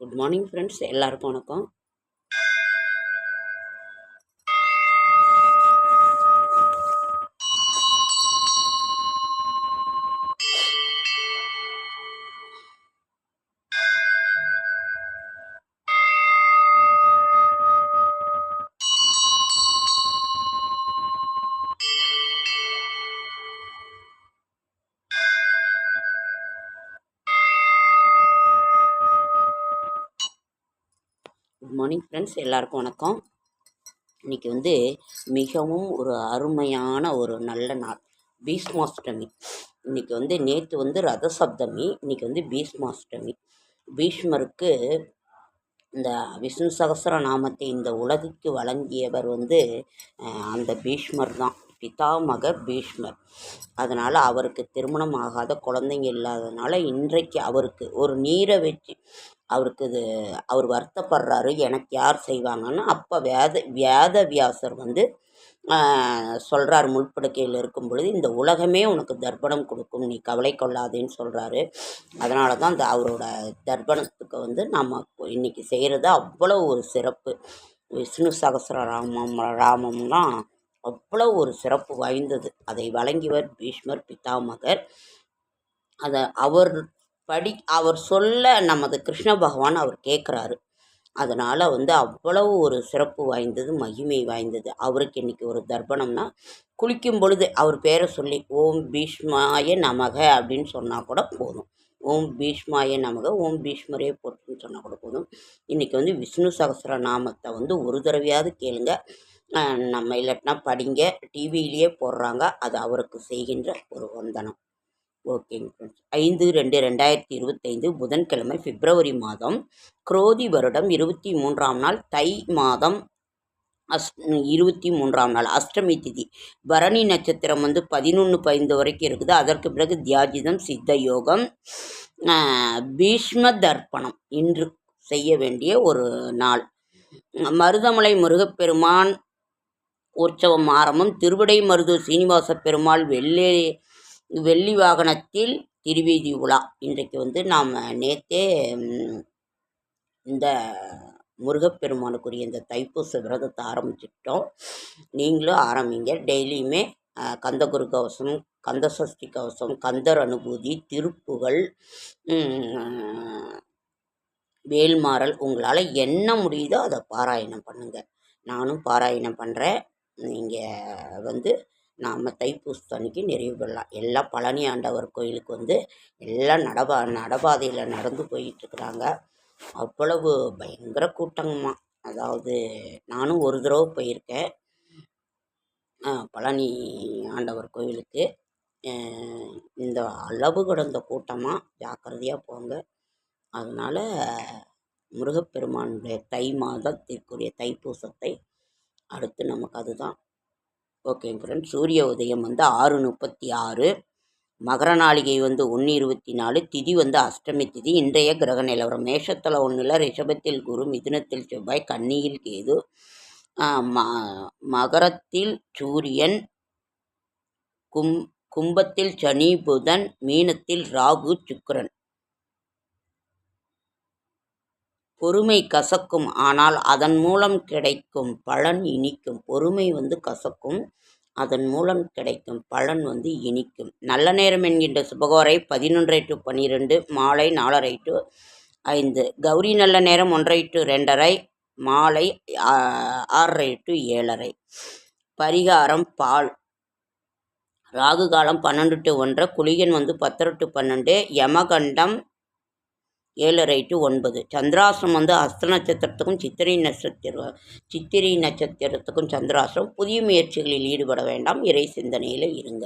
Good morning friends, எல்லாருக்கும் வணக்கம். Good morning friends, எல்லாருக்கும் வணக்கம். இன்னைக்கு மிகவும் ஒரு அருமையான ஒரு நல்ல நாள், பீஷ்மாஷ்டமி. இன்னைக்கு நேற்று ரத சப்தமி, இன்னைக்கு பீஷ்மாஷ்டமி. பீஷ்மருக்கு இந்த விஷ்ணு சகஸ்ர நாமத்தை இந்த உலகுக்கு வழங்கியவர் அந்த பீஷ்மர் தான், பிதாமக பீஷ்மர். அதனால் அவருக்கு திருமணம் ஆகாத குழந்தைங்க இல்லாததுனால இன்றைக்கு அவருக்கு ஒரு நீரை வச்சு அவருக்கு அவர் வருத்தப்படுறாரு, எனக்கு யார் செய்வாங்கன்னு. அப்போ வேதவியாசர் சொல்கிறார், முள்படுக்கையில் இருக்கும் பொழுது இந்த உலகமே உனக்கு தர்ப்பணம் கொடுக்கும், நீ கவலை கொள்ளாதேன்னு சொல்கிறாரு. அதனால தான் அந்த அவரோட தர்ப்பணத்துக்கு நாம் இன்றைக்கி செய்கிறது அவ்வளோ ஒரு சிறப்பு. விஷ்ணு சகஸ்ர ராமம்லாம் அவ்வளோ ஒரு சிறப்பு வாய்ந்தது. அதை வழங்கியவர் பீஷ்மர் பிதாமகர். அதை அவர் சொல்ல நமது கிருஷ்ண பகவான் அவர் கேட்குறாரு. அதனால் அவ்வளவு ஒரு சிறப்பு வாய்ந்தது, மகிமை வாய்ந்தது. அவருக்கு இன்றைக்கி ஒரு தர்ப்பணம்னா குளிக்கும் பொழுது அவர் பேரை சொல்லி ஓம் பீஷ்மாய நமக அப்படின்னு சொன்னால் கூட போதும். ஓம் பீஷ்மாய நமக, ஓம் பீஷ்மரே போட்டுன்னு சொன்னால் கூட போதும். இன்றைக்கி விஷ்ணு சகஸ்ர நாமத்தை ஒரு தடவையாவது கேளுங்க. நம்ம இல்லாட்டினா படிங்க, டிவியிலேயே போடுறாங்க. அது அவருக்கு செய்கின்ற ஒரு வந்தனம். ஓகேங்க ஃப்ரெண்ட்ஸ். 5/2/2025 புதன்கிழமை, பிப்ரவரி மாதம், குரோதி வருடம் 23ஆம் நாள், தை மாதம் 23ஆம் நாள், அஷ்டமி திதி. பரணி நட்சத்திரம் 11:15 வரைக்கும் இருக்குது. அதற்கு பிறகு தியாஜிதம், சித்த யோகம். பீஷ்ம தர்ப்பணம் இன்று செய்ய வேண்டிய ஒரு நாள். மருதமலை முருகப்பெருமான் உற்சவம் ஆரம்பம். திருவிடை மருதூர் சீனிவாச பெருமாள் வெள்ளி வாகனத்தில் திருவீதி உலா. இன்றைக்கு நாம் நேற்றே இந்த முருகப்பெருமானுக்குரிய இந்த தைப்பூச விரதத்தை ஆரம்பிச்சிட்டோம். நீங்களும் ஆரம்பிங்க. டெய்லியுமே கந்தகுரு கவசம், கந்தசஷ்டி கவசம், கந்தர் அனுபூதி, திருப்புகள், வேல்மாறல், உங்களால் என்ன முடியுதோ அதை பாராயணம் பண்ணுங்கள். நானும் பாராயணம் பண்ணுறேன். நீங்கள் நாம் தைப்பூசத்தன்னைக்கு நிறைவு பெறலாம். எல்லாம் பழனி ஆண்டவர் கோயிலுக்கு எல்லாம் நடபாதையில் நடந்து போயிட்டுருக்குறாங்க. அவ்வளவு பயங்கர கூட்டங்கம்மா. அதாவது நானும் ஒரு தடவை போயிருக்கேன் பழனி ஆண்டவர் கோயிலுக்கு. இந்த அளவு கடந்த கூட்டமாக, ஜாக்கிரதையாக போங்க. அதனால் முருகப்பெருமானுடைய தை மாதத்திற்குரிய தைப்பூசத்தை அடுத்து நமக்கு அதுதான். ஓகேங்க ஃப்ரெண்ட்ஸ். சூரிய உதயம் 6:36, மகர நாளிகை 1:24, திதி அஷ்டமி திதி. இன்றைய கிரக நிலவரம்: மேஷத்தில் 1, ரிஷபத்தில் குரு, மிதுனத்தில் செவ்வாய், கன்னியில் கேது, மகரத்தில் சூரியன், கும்பத்தில் சனி புதன், மீனத்தில் ராகு சுக்கிரன். பொறுமை கசக்கும், ஆனால் அதன் மூலம் கிடைக்கும் பலன் இனிக்கும். பொறுமை கசக்கும், அதன் மூலம் கிடைக்கும் பலன் இனிக்கும். நல்ல நேரம் என்கின்ற சுபகோரை 11:30 to 12, மாலை 4:30 to 5. கௌரி நல்ல நேரம் 1:30 to 2:30, மாலை 6:30 to 7:30. பரிகாரம் பால். ராகு காலம் 12 to 1, குளிகன் 10:30 to 12, யமகண்டம் 7:30 to 9. சந்திராசிரம் ஹஸ்த நட்சத்திரத்துக்கும் சித்திரை நட்சத்திரத்துக்கும் சந்திராசிரம். புதிய முயற்சிகளில் ஈடுபட வேண்டாம், இறை சிந்தனையில் இருங்க.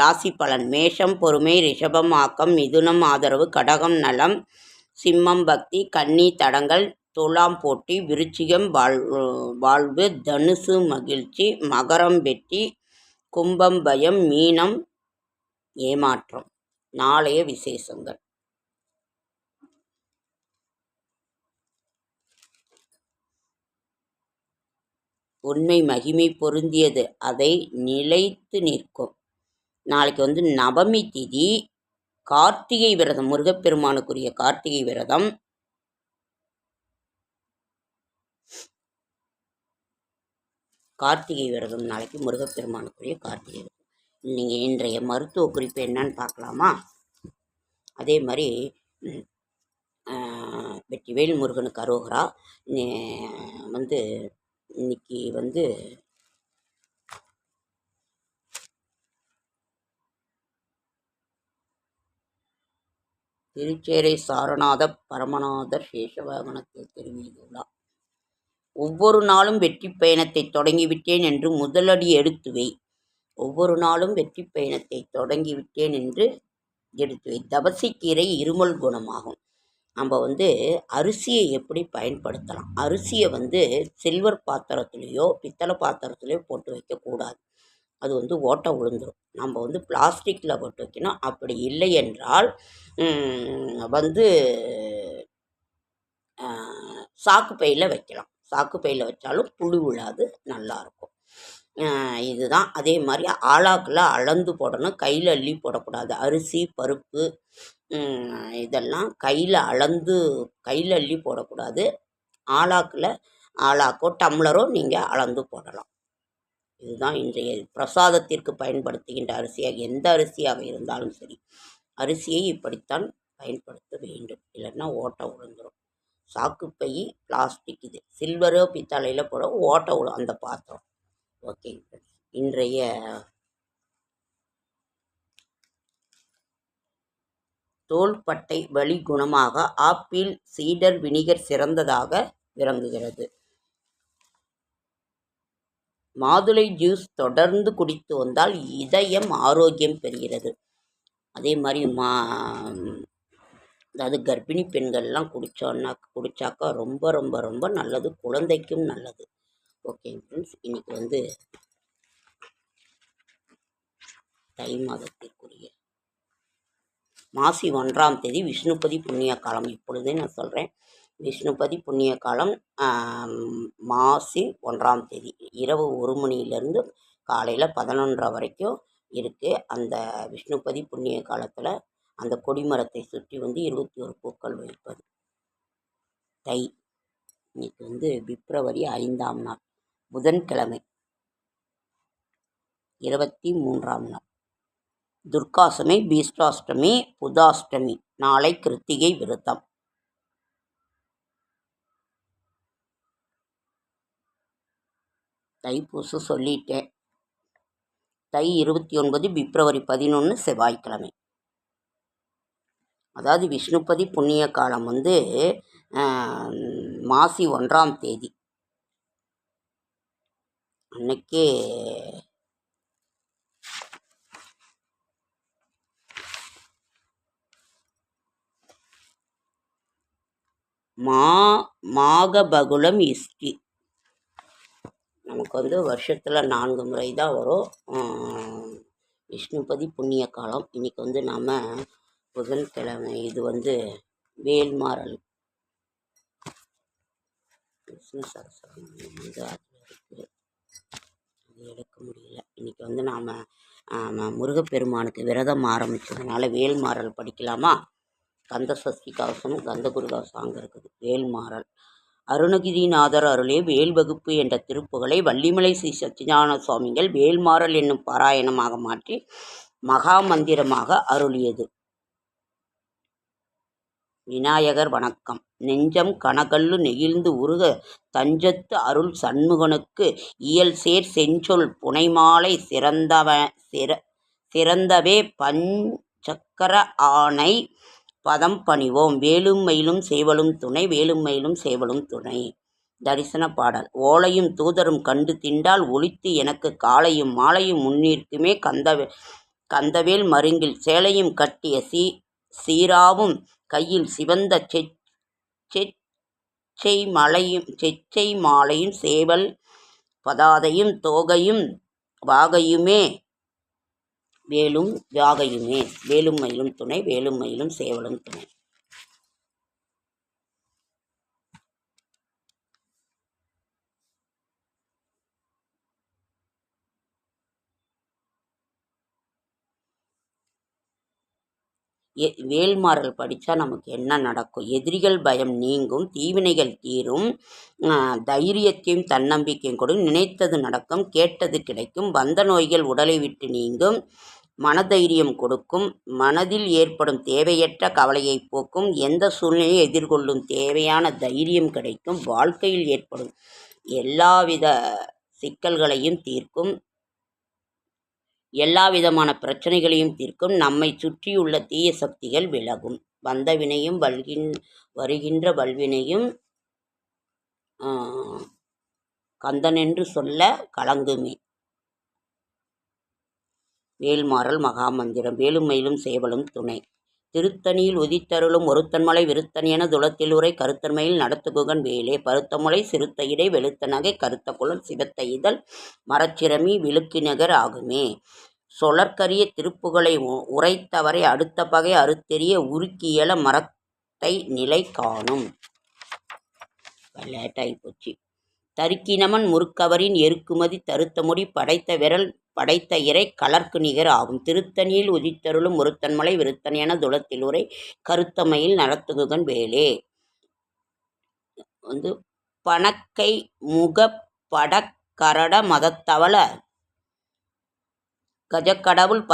ராசி பலன்: மேஷம் பொறுமை, ரிஷபம் ஆக்கம், மிதுனம் ஆதரவு, கடகம் நலம், சிம்மம் பக்தி, கன்னி தடங்கள், துலாம் போட்டி, விருச்சிகம் வாழ்வு, தனுசு மகிழ்ச்சி, மகரம் வெற்றி, கும்பம் பயம், மீனம் ஏமாற்றம். நாளைய விசேஷங்கள்: உண்மை மகிமை பொருந்தியது, அதை நிலைத்து நிற்கும். நாளைக்கு நவமி திதி. கார்த்திகை விரதம், முருகப்பெருமானுக்குரிய கார்த்திகை விரதம். கார்த்திகை விரதம் நாளைக்கு முருகப்பெருமானுக்குரிய கார்த்திகை விரதம். நீங்கள் இன்றைய மருத்துவ குறிப்பு என்னன்னு பார்க்கலாமா? அதே மாதிரி வெற்றிவேல் முருகனுக்கு அரோகரா. வந்து இன்னைக்கு வந்து திருச்சேரை சாரநாத பரமநாதர் சேஷவாகனத்தில் திருவிழா. ஒவ்வொரு நாளும் வெற்றி பயணத்தை தொடங்கிவிட்டேன் என்று முதலடி எடுத்து வை. ஒவ்வொரு நாளும் வெற்றி பயணத்தை தொடங்கிவிட்டேன் என்று எடுத்து வை. தவசிக்கீரை இருமல் குணமாகும். நம்ம வந்து அரிசியை எப்படி பயன்படுத்தலாம்? அரிசியை வந்து சில்வர் பாத்திரத்துலேயோ பித்தளை பாத்திரத்துலேயோ போட்டு வைக்கக்கூடாது. அது வந்து ஓட்டை விழுந்துடும். நம்ம வந்து பிளாஸ்டிக்கில் போட்டு வைக்கணும். அப்படி இல்லை என்றால் வந்து சாக்கு பையில் வைக்கலாம். சாக்கு பையில் வச்சாலும் புழு விழாது, நல்லாயிருக்கும். இதுதான். அதே மாதிரி ஆளாக்கில் அளந்து போடணும். கையில் அள்ளி போடக்கூடாது. அரிசி பருப்பு இதெல்லாம் கையில் அள்ளி போடக்கூடாது. ஆளாக்கோ டம்ளரோ நீங்கள் அளந்து போடலாம். இதுதான் இன்றைய பிரசாதத்திற்கு பயன்படுத்துகின்ற அரிசியாக எந்த அரிசியாக இருந்தாலும் சரி, அரிசியை இப்படித்தான் பயன்படுத்த வேண்டும். இல்லைன்னா ஓட்டை விழுந்துடும். சாக்குப்பை பிளாஸ்டிக், இது சில்வரோ பித்தளையில் போட ஓட்டை விழும் அந்த பாத்திரம். ஓகே, இன்றைய தோள்பட்டை வலி குணமாக ஆப்பிள் சீடர் வினிகர் சிறந்ததாக விளங்குகிறது. மாதுளை ஜூஸ் தொடர்ந்து குடித்து வந்தால் இதயம் ஆரோக்கியம் பெறுகிறது. அதே மாதிரி அதாவது கர்ப்பிணி பெண்கள்லாம் குடித்தாக்கா ரொம்ப ரொம்ப ரொம்ப நல்லது. குழந்தைக்கும் நல்லது. ஓகே ஃப்ரெண்ட்ஸ், இன்றைக்கி வந்து தை மாதத்திற்குரிய மாசி 1ஆம் தேதி விஷ்ணுபதி புண்ணிய காலம். இப்பொழுதே நான் சொல்கிறேன், விஷ்ணுபதி புண்ணிய காலம் மாசி 1ஆம் தேதி இரவு 1 மணியிலேருந்து காலையில் 11:30 வரைக்கும் இருக்குது. அந்த விஷ்ணுபதி புண்ணிய காலத்தில் அந்த கொடிமரத்தை சுற்றி வந்து 21 பூக்கள் வைப்பது. தை இன்னைக்கு வந்து பிப்ரவரி 5ஆம் நாள், புதன்கிழமை, 23ஆம் நாள். துர்காஷ்டமி, பீஷ்டாஷ்டமி, புதாஷ்டமி. நாளை கிருத்திகை விரதம். தைப்பூசம் சொல்லிட்டேன். தை 29, பிப்ரவரி 11 செவ்வாய்க்கிழமை. அதாவது விஷ்ணுபதி புண்ணிய காலம் வந்து மாசி 1ஆம் தேதி அன்னைக்கே மாகபகுலம் இஷ்டி. நமக்கு வந்து வருஷத்தில் 4 முறை தான் வரும் விஷ்ணுபதி புண்ணிய காலம். இன்றைக்கி வந்து நாம் புதன்கிழமை. இது வந்து வேல்மாறல் விஷ்ணு சரஸ்வரம் வந்து அதில் இருக்குது, அது எடுக்க முடியல. இன்றைக்கி வந்து நாம் முருகப்பெருமானுக்கு விரதம் ஆரம்பித்ததுனால வேல்மாறல் படிக்கலாமா? கந்த சஷ்டி கவசம், கந்தகுரு கவசம் அங்கே இருக்குது. வேல்மாறல். அருணகிரிநாதர் அருளே வேல்வகுப்பு என்ற திருப்புகளை வள்ளிமலை ஸ்ரீ சச்சிதானந்த சுவாமிகள் வேல்மாறல் என்னும் பாராயணமாக மாற்றி மகா மந்திரமாக அருளியது. விநாயகர் வணக்கம். நெஞ்சம் கனகல்லு நெகிழ்ந்து உருக தஞ்சத்து அருள் சண்முகனுக்கு இயல் சேர் செஞ்சொல் புனைமாலை சிறந்தவே பஞ்சக்கர ஆணை பதம் பணிவோம். வேலும் மயிலும் சேவலும் துணை, வேலும் மயிலும் சேவலும் துணை. தரிசன பாடல். ஓலையும் தூதரும் கண்டு திண்டால் ஒளித்து எனக்கு காலையும் மாலையும் முன்னிற்குமே கந்தவேல் மருங்கில் சேலையும் கட்டிய சீராவும் கையில் சிவந்த செச்சை மாலையும் சேவல் பதாதையும் தோகையும் வாகையுமே வேலும் வாகையுமே. வேலும் மயிலும் துணை, வேலும் மயிலும் சேவலும் துணை. வேல்மாறல் படித்தா நமக்கு என்ன நடக்கும்? எதிரிகள் பயம் நீங்கும், தீவினைகள் தீரும், தைரியத்தையும் தன்னம்பிக்கையும் கொடுக்கும், நினைத்தது நடக்கும், கேட்டது கிடைக்கும், வந்த நோய்கள் உடலை விட்டு நீங்கும், மனதைரியம் கொடுக்கும், மனதில் ஏற்படும் தேவையற்ற கவலையை போக்கும், எந்த சூழ்நிலையை எதிர்கொள்ளும் தேவையான தைரியம் கிடைக்கும், வாழ்க்கையில் ஏற்படும் எல்லாவித சிக்கல்களையும் தீர்க்கும், எல்லா விதமான பிரச்சனைகளையும் தீர்க்கும், நம்மை சுற்றியுள்ள தீய சக்திகள் விலகும், வந்த வினையும் வருகின்ற வல்வினையும் கந்தனென்று சொல்ல கலங்குமே. வேல்மாறல் மகாமந்திரம். வேலும் மயிலும் சேவலும் துணை. திருத்தணியில் உதித்தருளும் ஒருத்தன்மலை விருத்தன் என துளத்திலுரை கருத்தன்மையில் நடத்துகுகன் வேலே பருத்தமுலை சிறுத்த இடை வெளுத்த நகை கருத்த குழல் சிவத்த இதழ் மரச்சிரமி விழுக்கிநகர் ஆகுமே. சொலற்கரிய திருப்புகளை உரைத்தவரை அடுத்த பகை அறுத்தெறிய உருக்கியல மரத்தை நிலை காணும். லேட்டாகி போச்சு. தருக்கினமன் முறுக்கவரின் எருக்குமதி தருத்த முடி படைத்த விரல் படைத்த இறை கலர்க்கு நிகர் ஆகும். திருத்தணியில் உதித்தருளும் ஒருத்தன்மலை விருத்தன் என துளத்திலுரை கருத்தமையில் நடத்துகுகன் வேலே. பணக்கை முக படக்கரட மதத்தவள கஜக்கடவுள்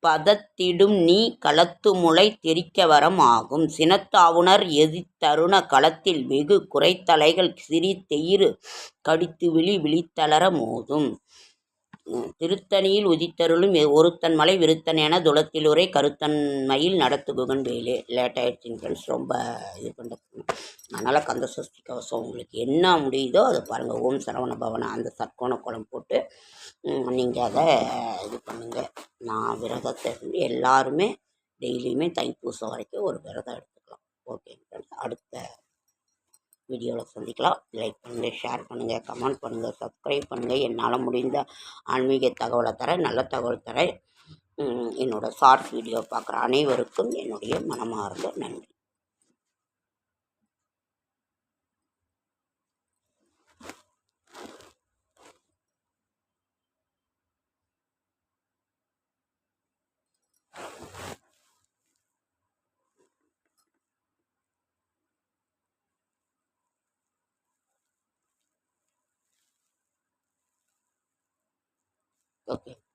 பதத்திடும் நீ களத்துமுலை தெரிக்கவரம் ஆகும். சினத்தாவுணர் எதித்தருண களத்தில் வெகு குறைத்தலைகள் சிறிதெயிறு கடித்து விழித்தளர மோதும். திருத்தணியில் உதித்தருளும் ஒருத்தன்மலை விருத்தன் என துளத்திலுரை கருத்தன்மையில் நடத்துகுகன் வேலே. லேட் ஆகிடுச்சிங்க ஃப்ரெண்ட்ஸ், ரொம்ப இது பண்ணுறது. அதனால் கந்த சஷ்டி கவசம் உங்களுக்கு என்ன முடியுதோ அதை பாருங்கள். ஓம் சரவண பவன அந்த சர்க்கோண கோலம் போட்டு நீங்கள் அதை இது பண்ணுங்கள். நான் விரதத்தை இருந்து எல்லாருமே டெய்லியுமே தைப்பூசம் வரைக்கும் ஒரு விரதம் எடுத்துக்கலாம். ஓகேங்க ஃப்ரெண்ட்ஸ், அடுத்த வீடியோவில் சந்திக்கலாம். லைக் பண்ணுங்கள், ஷேர் பண்ணுங்கள், கமெண்ட் பண்ணுங்கள், சப்ஸ்கிரைப் பண்ணுங்கள். என்னால் முடிந்த ஆன்மீக தகவலை தர, நல்ல தகவல் தர என்னோடய ஷார்ட் வீடியோ பார்க்குற அனைவருக்கும் என்னுடைய மனமார்ந்த நன்றி. Okay.